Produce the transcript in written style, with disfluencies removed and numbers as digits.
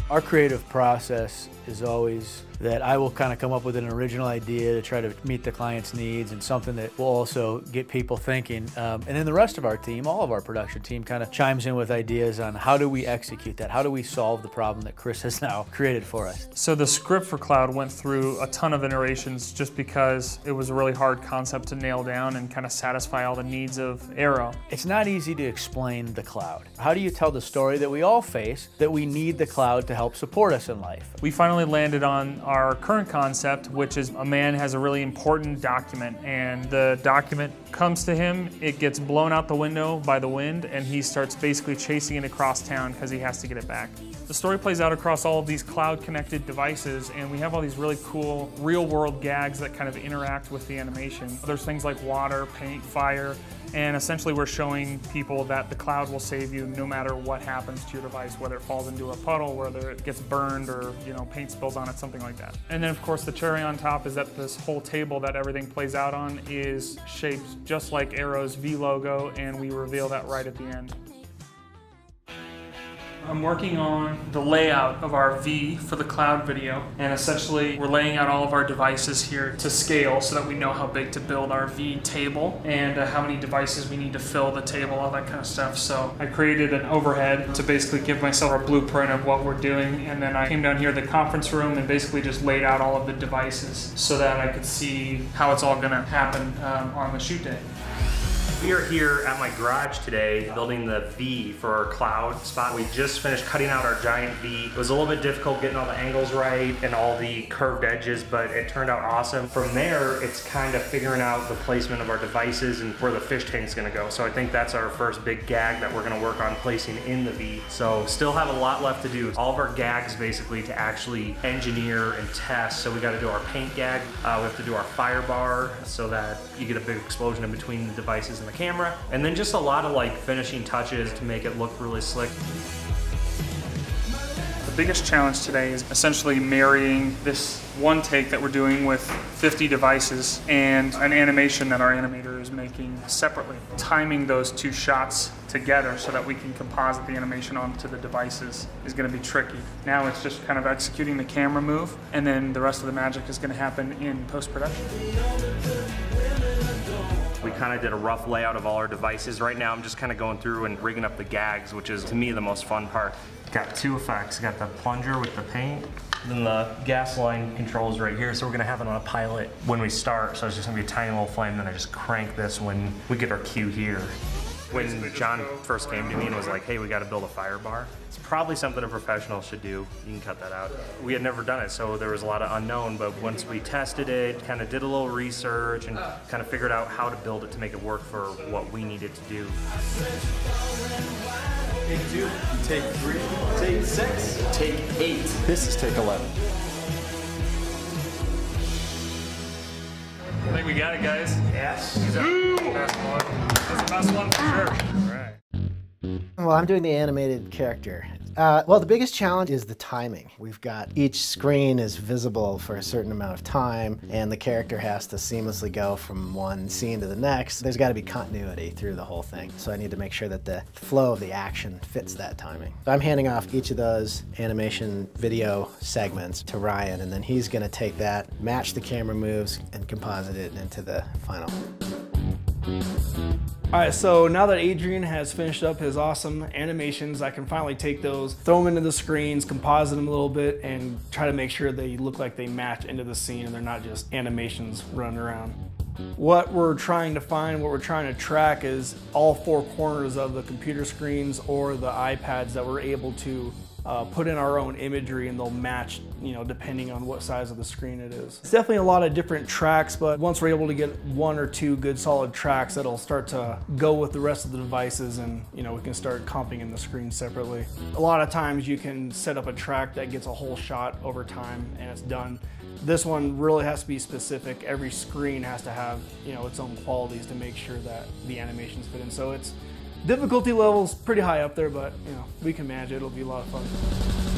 Our creative process is always that I will kind of come up with an original idea to try to meet the client's needs and something that will also get people thinking. And then the rest of our team, all of our production team, kind of chimes in with ideas on how do we execute that? How do we solve the problem that Chris has now created for us? So the script for Cloud went through a ton of iterations just because it was a really hard concept to nail down and kind of satisfy all the needs of Aero. It's not easy to explain the cloud. How do you tell the story that we all face, that we need the cloud to help support us in life? We finally landed on our current concept, which is a man has a really important document, and the document comes to him, it gets blown out the window by the wind, and he starts basically chasing it across town because he has to get it back. The story plays out across all of these cloud-connected devices, and we have all these really cool real-world gags that kind of interact with the animation. There's things like water, paint, fire, and essentially we're showing people that the cloud will save you no matter what happens to your device, whether it falls into a puddle, whether it gets burned, or paint spills on it, something like that. And then of course the cherry on top is that this whole table that everything plays out on is shaped just like Aero's V logo, and we reveal that right at the end. I'm working on the layout of our V for the cloud video, and essentially we're laying out all of our devices here to scale so that we know how big to build our V table and how many devices we need to fill the table, all that kind of stuff. So I created an overhead to basically give myself a blueprint of what we're doing, and then I came down here to the conference room and basically just laid out all of the devices so that I could see how it's all gonna happen on the shoot day. We are here at my garage today building the V for our cloud spot. We just finished cutting out our giant V. It was a little bit difficult getting all the angles right and all the curved edges, but it turned out awesome. From there, it's kind of figuring out the placement of our devices and where the fish tank's gonna go. So I think that's our first big gag that we're gonna work on placing in the V. So still have a lot left to do. All of our gags basically to actually engineer and test. So we gotta do our paint gag. We have to do our fire bar so that you get a big explosion in between the devices and the camera, and then just a lot of like finishing touches to make it look really slick. The biggest challenge today is essentially marrying this one take that we're doing with 50 devices and an animation that our animator is making separately. Timing those two shots together so that we can composite the animation onto the devices is going to be tricky. Now it's just kind of executing the camera move, and then the rest of the magic is going to happen in post-production. We kind of did a rough layout of all our devices. Right now I'm just kind of going through and rigging up the gags, which is to me the most fun part. Got two effects. Got the plunger with the paint, then the gas line controls right here. So we're gonna have it on a pilot when we start. So it's just gonna be a tiny little flame, then I just crank this when we get our cue here. When John first came to me and was like, hey, we gotta build a fire bar, it's probably something a professional should do. You can cut that out. We had never done it, so there was a lot of unknown, but once we tested it, kind of did a little research and kind of figured out how to build it to make it work for what we needed to do. Take 2, take 3, take 6, take 8. This is take 11. I think we got it, guys. Yes. Best one. That's the best one for sure. All right. Well, I'm doing the animated character. Well, the biggest challenge is the timing. We've got each screen is visible for a certain amount of time, and the character has to seamlessly go from one scene to the next. There's got to be continuity through the whole thing, so I need to make sure that the flow of the action fits that timing. So I'm handing off each of those animation video segments to Ryan, and then he's going to take that, match the camera moves, and composite it into the final. Alright, so now that Adrian has finished up his awesome animations, I can finally take those, throw them into the screens, composite them a little bit, and try to make sure they look like they match into the scene and they're not just animations running around. What we're trying to find, what we're trying to track is all four corners of the computer screens or the iPads that we're able to put in our own imagery, and they'll match, depending on what size of the screen it is. It's definitely a lot of different tracks, but once we're able to get one or two good solid tracks, that'll start to go with the rest of the devices, and we can start comping in the screen separately. A lot of times you can set up a track that gets a whole shot over time and it's done. This one really has to be specific. Every screen has to have its own qualities to make sure that the animations fit in. So it's difficulty level's pretty high up there, but we can manage it. It'll be a lot of fun.